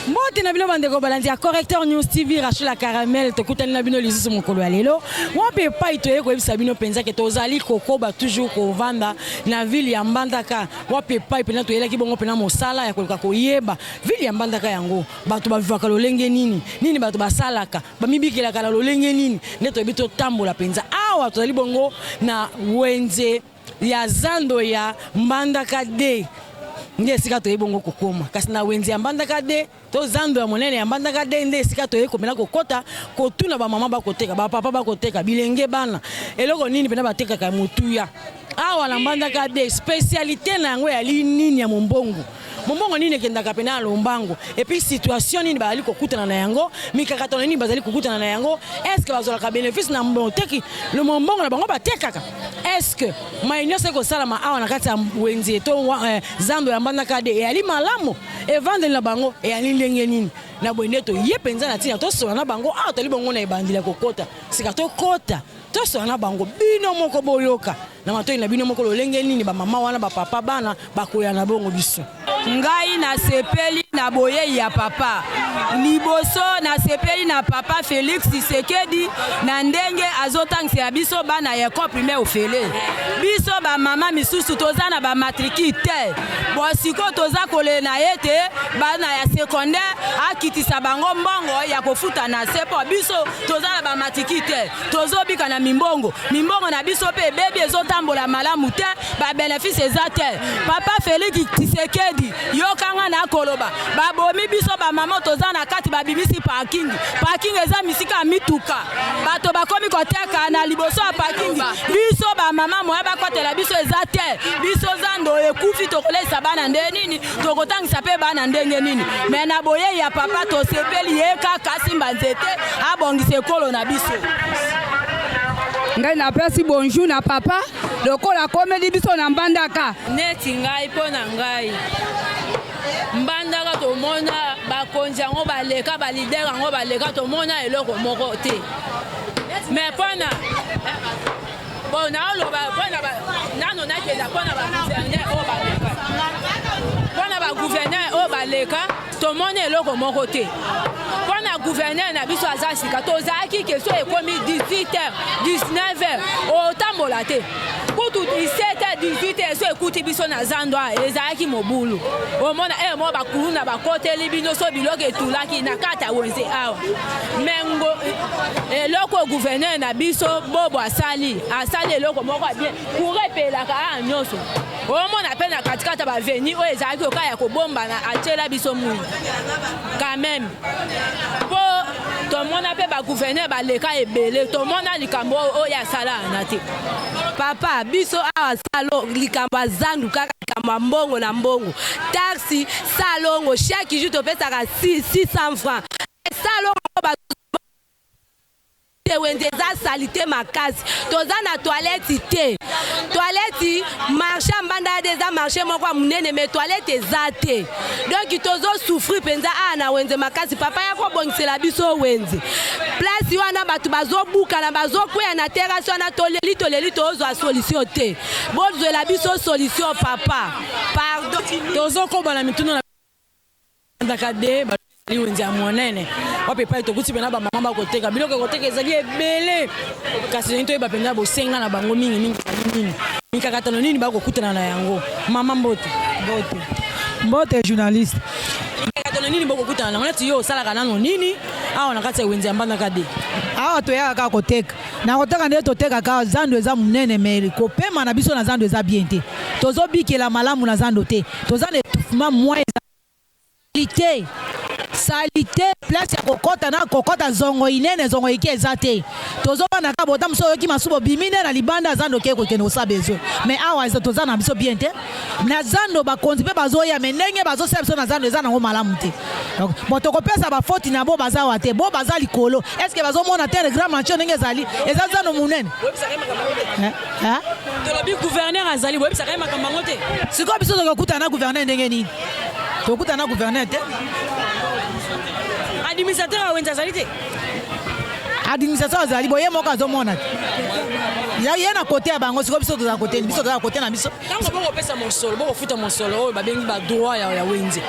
Mbote na bino bandeko balandi ya correcteur News TV Rachel Caramel tokutani na bino lisusu mokolo ya lelo. Wape pa itoye ko ebisa bino penza ke tozali kokoba toujours ko vanda na ville ya Mbandaka. Wape pa ipena toyela ki bongo pena mosala ya koluka koyeba ville ya Mbandaka yango. Bato bavivaka lolenge nini? Nini bato basalaka? Bamibikela kala lolenge nini? Neto ebito tambola penza. Awa tozali bongo na wenze ya zando ya Mbandaka de. Nde sika to ebongo kokoma kasi na wenzi ya Mbandaka de to zando ya monene ya Mbandaka de nde sika to ekomela kokota kotuna ba mama ba koteka ba papa ba koteka bilenge bana eloko nini pena bateka ka mutuya awa na Mbandaka de spécialité na yango ya nini ya mombongo mombongo nini kendaka pena lombango et puis situation nini bazali kokutana na yango mikakato nini bazali kokutana na yango est-ce que bazola ka bénéfice na mboteki le mombongo na bango batekaka est-ce que maïnyo seko salama awa na kati ya wenzi to zando ya Mbandaka de ali malamu e vendre na bango e ali ndenge nini na boneto ye penza na tina to so na bango awa tali bongo na ebandila kokota sika to kota to so na bango bino moko boyoka na matoi na bino moko lolenge nini ba mama wana ba papa bana bakoya na bongo biso ngai na sepeli na boye ya papa liboso na sepeli na papa Félix Tshisekedi na ndenge azotangisa ya biso bana ya école primaire ofele biso ba mama misusu toza na ba matriki te bosiko toza kole na yete bana ya secondaire akitisa bango mbongo ya kofuta na sepo biso toza na ba matriki te tozobika na mimbongo na biso pe bebe ezotambola malamu te ba bénéfice eza te papa Félix Tshisekedi yokanga na koloba babomi biso ba mama toza na kati babimisi parking eza misika mituka bato bakomi koteka na liboso ya parking biso ba mama moya bakotela biso eza te biso zando ekufi tokolesa bana nde nini tokotangisa pe bana ndenge nini me na boye ya papa tosepeli yeka kasi mbanzete abongisa ekolo na biso ngai na pesi bonjour na papa lokola komedi biso na Mbandaka neti ngai po na ngai Mbandaka tomona bakonzi yango baleka balider yango baleka tomona eloko moko te mais pona bona oloba pona nano nakeza pona ba gouverneur o baleka pona ba gouverneur o baleka tomona eloko moko te pona gouverneur na biso azasika tozaki keso ekomi 18h 19h o tambola te kutu 17h 18h so ekuti biso na zando ezalaki mobulu omona mo bakulu na bakoteli bino so biloko etulaki na kata wenze awa mengo eloko gouverneur na biso bobo asali eloko moko bien kurepelaka nyonso omona pe na katikata ba veni o ezalaki okaya kobomba na atela biso mui quand même po tomona pe ba gouverneur baleka ebele tomona likambo o ya sala na te papa biso awa salo likambo zandu kaka likambo mbongo na mbongo taxi salongo chaque jour topesaka 600 francs salongo wenze za salite makasi toza na toilette te toilette marché Mbandaka des marché moko munene mais toilette eza te donc tozo souffrir penza na wenze makasi papa yako bongisela biso wenze place wana batu bazobuka na bazokwea na terrasse wana toleli tozwa solution te bozo la biso solution papa pardon tozo ko bana mituno na Mbandaka de wenze ya monene wape pa tokuti pena ba mama bakoteka biloko koteka ezali ebele kasi nto eba penza bosenga na bango mingi nini mikakatano nini bakokutana na yango mama mbote journaliste mikakatano nini bakokutana na ngati yo salaka nano nini awa na kati ya wenze ya Mbandaka de awa toyaka kaka koteka na koteka nde toteka kaka zando eza munene meri kopema na biso na zando eza bien te tozobikela malamu na zando te toza na étouffement moins salite place ya kokota zongo inene zongo iki ezate tozobana ka bota muso yoki masubo bimine na libanda zando keko kene osabezo mais awa ezo tozana biso bien te na zando bakonzi pe bazoya menenge bazosela biso na zando ezana ngo malamu te donc moto kopesa ba faute na bo bazawa te bo bazali kolo est-ce que bazomona telegram na chonenge ezali eza zando munene tolobi gouverneur azali webisa kama makambo te siko biso tokuta na gouverneur ndenge nini tokuta na gouverneur te administrateur a wenza zalite administration azali boye moko azomona ye na kote ya bango siko biso toza kote biso toza kote na biso ntango bokopesa mosolo bokofuta mosolo oyo babengi badroit ya wenze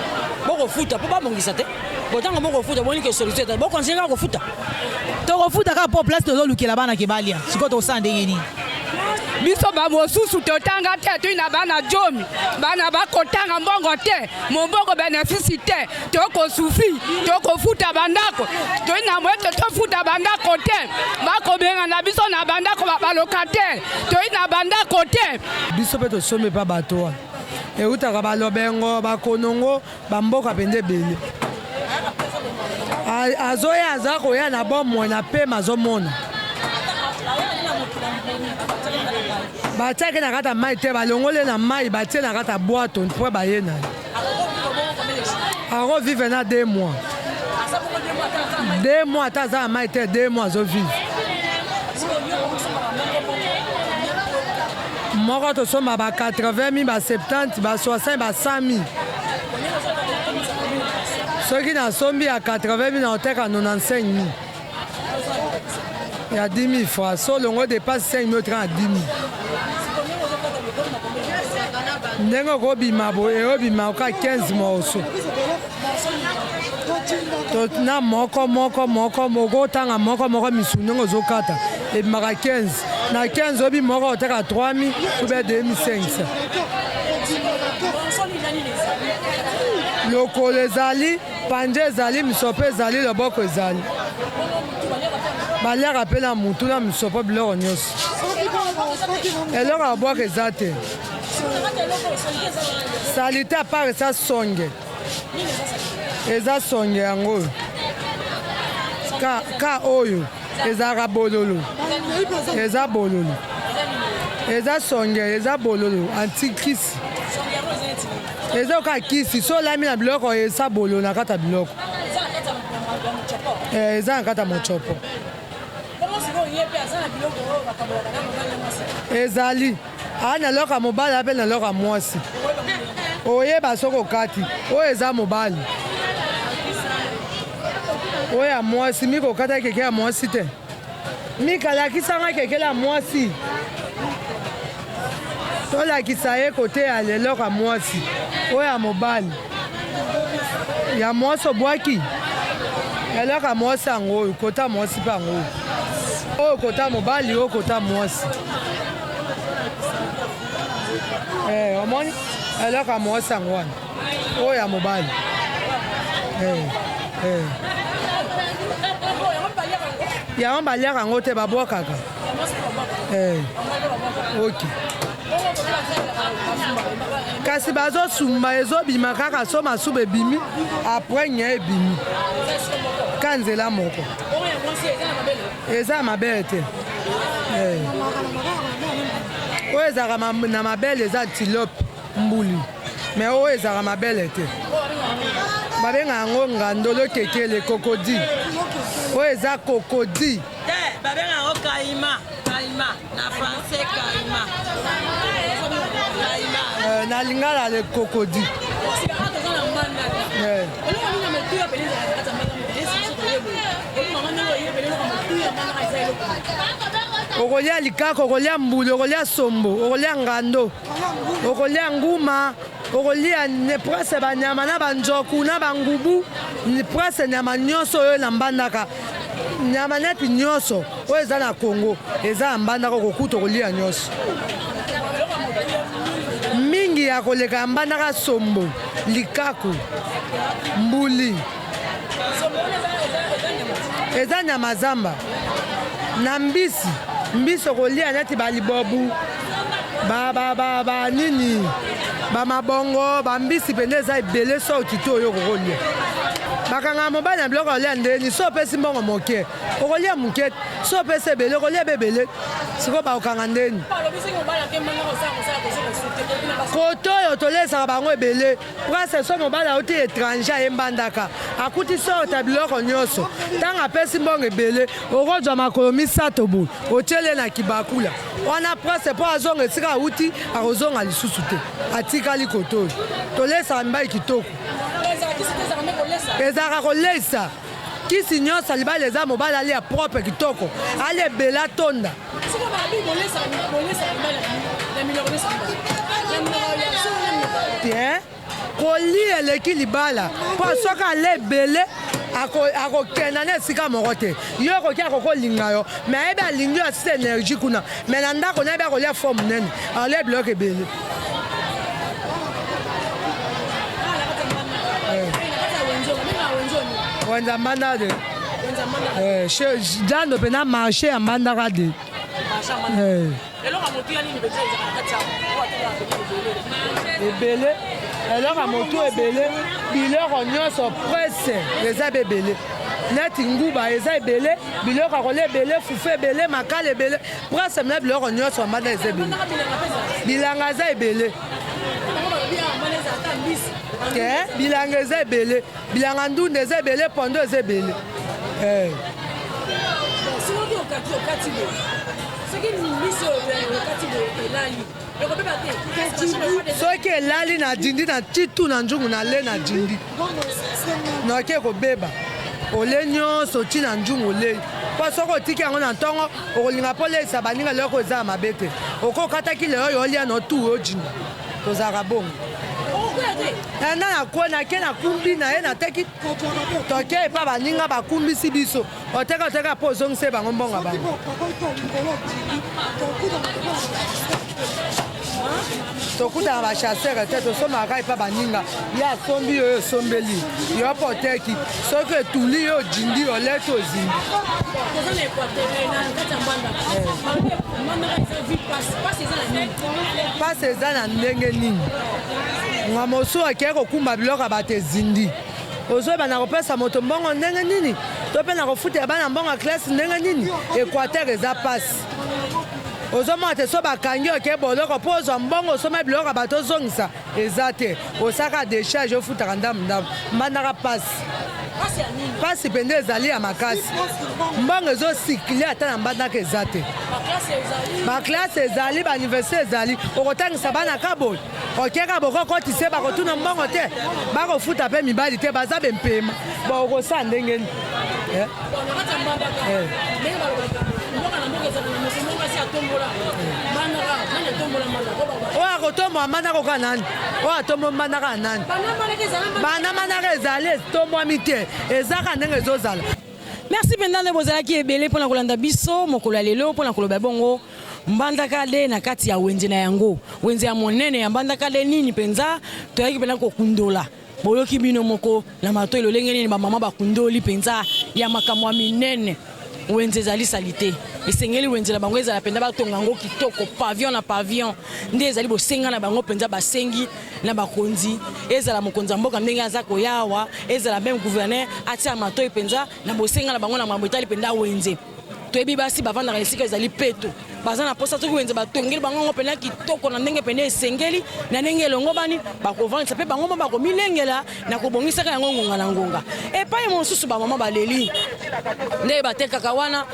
bokofuta mpo babongisa te botango bokofuta bonike solution ete bokontinue kaka kofuta tokofuta kaka mpo place tozolukela bana ke balia sikoyo tokosala ndenge nini biso bamosusu totanga te toyina bana jomi bana bakotanga mbongo te mombongo benefisi te tokosufri tokofuta bandako toyina mwete tofuta bandako te bakobenga na biso na bandako balokataire toyina bandako te biso mpe tosombi mpa bato wana eutaka balobengo bakonongo bamboka mpenza ebele azoya aza koya na bomoi na pema azomona batiaki na kati ya mai te balongole na mai batie na kati ya bwato mpo baye na ye akovive na 2 mois 2 mois ata aza na mai te 2 mois azovive moko tosomba ba 80 000 ba 70 ba 60 ba 100 000 soki nasombi ya 80 000 na oteka 95 000 ya 10 000 francs so longo dépasse 5 000 oteka na 10 000 ndenge okobima boye obima oka 15 morceau na moko okotanga moko misu ndenge ozokata ebimaka 15 na 15 obima oko oteka 3 000 ube 2500 lokolo ezali panje ezali misopo ezali loboko ezali baliaka mpe na mutu na misopo biloko nyonso eloko ya bwaka eza te salite apart eza songe eza songe yango oyo ka oyo ezalaka bololo eza bololo eza songe eza bololo antikisi eza oka kisi so olami na biloko eza bololo na kati ya biloko eza na kati ya mochopo ezali aa na loka mobali ape na loka mwasi oyeba soki okati oyo eza mobali oyo ya mwasi mikokata keke ya mwasi te mikalakisanga keke la mwasi tolakisa ye kote ya leloko ya mwasi oyo ya mobali ya mwasi obwaki eloko ya mwasi yango oyo kota mwasi mpe yango oyo kota mobali oyo kota mwasi omoni eloko ya mwasi yango wana oyo ya mobali yango baliaka yango te babwakaka ok kasi bazosumba ezobima kaka so masuba ebimi apres nya ebimi ka nzela moko eza ya mabele te oyo ezalaka na mabele eza tilope mbuli me oyo ezalaka mabele te babenga yango ngandolo kekele kokodi oyo eza kokodi te babenga yango kaima na français kaima na lingala le kokodi okolia likaka okolia mbuli okolia sombo okolia ngando okolia nguma okolia prese banyama na banjoku na bangubu prese nyama nyonso oyo na mbandaka nyama neti nyonso oyo eza na Congo eza ya mbandaka okokuta okolia nyonso mingi ya koleka ya mbandaka sombo likaku mbuli eza nyama zamba na mbisi okolia neti balibobu nini bamabongo bambisi pende eza ebele so otito oyo okokolia bakanga mobali na biloko olia ndeni so opesi mbongo moke okolia moke so opesi ebele okolia bebele siko bakokanga ndeni koto oyo tolesaka bango ebele prese so mobali auti étranger ayembandaka akuti so ota biloko nyonso ntango apesi mbongo ebele okozwa makolo misato boye otiele na kibakula wana prese mpo azonga esika auti akozonga lisusu te atikali koto oyo tolesaka mibali kitoko ezalaka kolesa kisi nyonso libala eza mobala ali ya propre kitoko ali ebela tonda kolia eleki libala mpo soki ale ebele akokenda na esika moko te yo okoki akokolinga yo me ayebi alingi yo asisa énergie kuna me na ndako nayebi akolia fo monene akolia biloko ebele wenza mbanda de dando mpe na marché ya mbandaka de ebele eloko ya motu ebele biloko nyonso prese eza mpe ebele neti nguba eza ebele biloko akolia ebele fufu ebele makala ebele prese mena biloko nyonso mbanda eza ebele bilanga eza ebele bilanga eza ebele bilanga ndunda eza ebele pondo eza ebele soki elali na dindi na titu na nzungu na le na dindi noki ekobeba ole nyonso ti na nzungu olei mpo soki otiki yango na ntongo okolinga mpo leisa baninga leloko eza ya mabe te okokataki lelo oyo olia no tu ojinga tozalaka bongo na ke na kumbi na ye nateki toke epa baninga bakumbisi biso oteka mpo ozongisa bango mbongo bango tokutana bachasseur te tosomaka epa baninga ye asombi oyo osombeli yo mpo oteki soki etuli yo ojindi oleti ozindi pasi eza na ndenge nini nga mosu akei kokumba biloko ya bato ezindi ozoyeba na kopesa moto mbongo ndenge nini to mpe na kofutela bana mbongo ya klase ndenge nini équateur eza pasi ozomona te so bakangi okei boloko mpo ozwa mbongo osoma biloko ya bato ozongisa eza te osaka décharge ofutaka ndambu mbandaka pasi pasi mpe nde ezali ya makasi mbongo ezosikile ata na mbandaka eza te baklase ezali bauniversité ezali okotangisa bana kaboyi okeka bokokotise bakotuna mbongo te bakofuta mpe mibali te baza bempema bokosala ndenge nini oyo akotombola mbandaka oka nani oyo atombo mbandaka ya nani bana mbandaka ezali etombwami te ezaka ndenge ezozala. Merci mpenza nde bozalaki ebele mpona kolanda biso mokolo ya lelo mpona koloba bongo mbandaka de na kati ya wenze na yango wenze ya monene ya mbandaka de nini mpenza toyaki mpenza kokundola boyoki bino moko na matoi lolenge nini bamama bakundoli mpenza ya makambo ya minene wenze ezali salite esengeli wenze na bango ezala mpenza batonga yango kitoko pavillon na pavillon nde ezali bosenga na bango mpenza basengi na bakonzi ezala mokonzi ya mboka ndenge aza koyawa ezala meme gouverneur atia matoi mpenza na bosenga na bango na mambo etali mpenza wenze toyebi basi bavandaka esika ezali peto baza na posa soki wenze batongeli bango ngo mpenza kitoko na ndenge mpenza esengeli na ndenge elongo bani bakovandisa mpe bango mo bakomilengela na kobongisaka yango ngonga na ngonga epai mosusu bamama baleli nde batekaka wana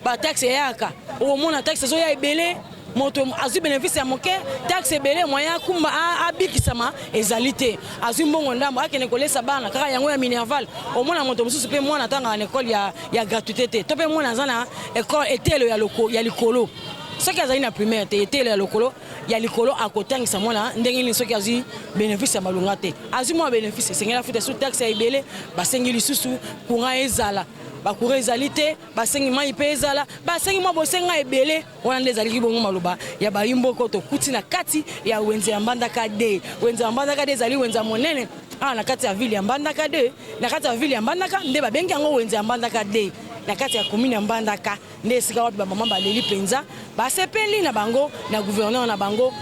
bataxe eyaka omona taxe ezoya ebele moto azwi bénéfice ya moke taxe ebele moyen akumba abikisama ezali te azwi mbongo ndambo akende kolesa bana kaka yango ya minerval omona moto mosusu mpe mwana atanga na ekole ya gratuité te to mpe mwana aza na ekole etelo ya likolo soki azali na primaire te etelo ya lokolo ya likolo akotangisa mwana ndenge nini soki azwi bénéfice ya malunga te azwi mwa bénéfice esengeli afuta su taxe ya ebele basengi lisusu courant ezala bakura ezali te basengi mai mpe ezala basengi mwa bosenga ebele wana nde ezalaki bongo maloba ya bayimboko tokuti na kati ya wenze ya mbandaka de wenze ya mbandaka de ezali wenze ya monene na kati ya ville ya mbandaka de na kati ya ville ya mbandaka nde babengi yango wenze ya mbandaka de na kati ya commune ya mbandaka nde esika wapi bamama baleli mpenza basepeli na bango na gouverneur na bango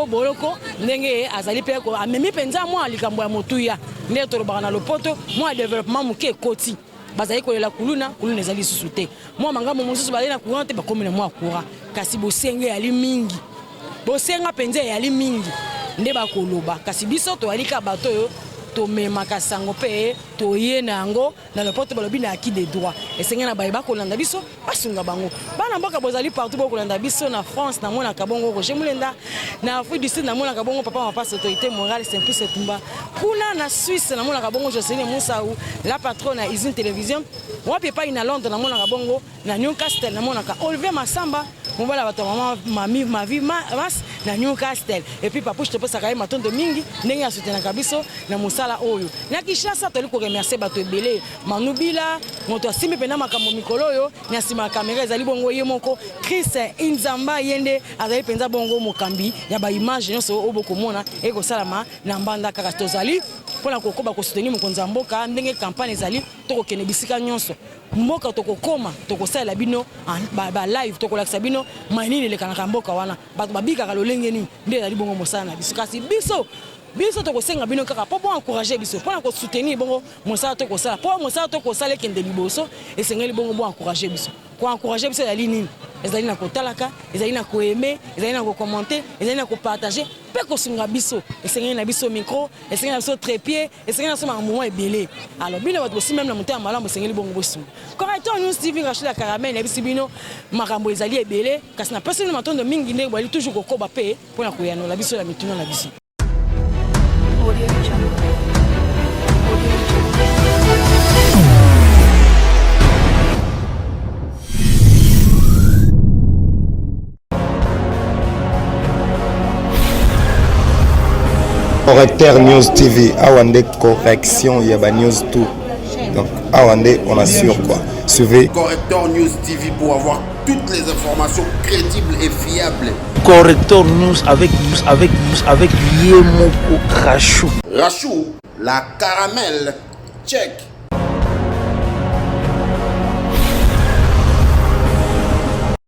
boloko ndenge azali mpe amemi mpenza mwa likambo ya motuya nde tolobaka na lopoto mwa développement moke ekoti bazali kolela kuluna ezali lisusu te mwa mangambo mosusu bazali na courant te bakomi na mwa courant kasi bosenga yali mingi bosenga mpenza yali mingi nde bakoloba kasi biso toyalika bato oyo tomemaka sango pe toye na yango na le porte balobi na acquis des droits esenga na bayeba kolanda biso basunga bango bana mboka bozali partout bokolanda biso na France na mona kabongo Roger Mulenda na Afrique du Sud na mona kabongo papa mapasa autorité morale Simplice Tumba kuna na Suisse na mona kabongo Jocelyne Moussaou la patronne à Usine Télévision wapi pa ina Londres na mona kabongo na Newcastle na mona ka Olivier Massamba mobala bato mama ma vie mas na Newcastle et puis papa je te pose ma tonne de mingi ndenge ya soutenir kabiso na musala oyo na Kinshasa toli ko remercier bato ebele manubila moto asimi pena makambo mikolo oyo na sima kamera ezali bongo ye moko Chris Inzamba yende azali penza bongo mokambi ya ba image nyonso oboko mona e ko salama na mbanda kaka tozali pona kokoba ko soutenir mokonzi mboka ndenge campagne ezali to ko kene bisika nyonso mboka to kokoma to ko sala bino ba live to ko laksa bino manini le kanaka mboka wana bato babika kalolenge ni nde ezali bongo mosala na biso kasi biso to kosenga bino kaka po encourager biso pona ko soutenir bongo mosala to ko sala po mosala to ko sala kende liboso esengeli bongo bo encourager biso ko encourager biso ezali nini ezali na kotalaka ezali na koaimer ezali na ko commenter ezali na ko partager pe ko sunga biso esengeli na biso micro esengeli na biso trépied esengeli na biso moment ebele alors bino bato aussi même na monter malamu esengeli bongo bosu correcteur news TV Rachel la caramel na biso bino makambo ezali ebele kasi na personne matondo mingi ndenge bali toujours kokoba pe pona koyano la biso la mituna na biso. Correcteur News TV, Awande correction, il y a news tout. Donc Awande, on assure quoi. Suivez Correcteur News TV pour avoir toutes les informations crédibles et fiables. Correcteur News avec Yemoko Rachou. Rachou, la caramel, check.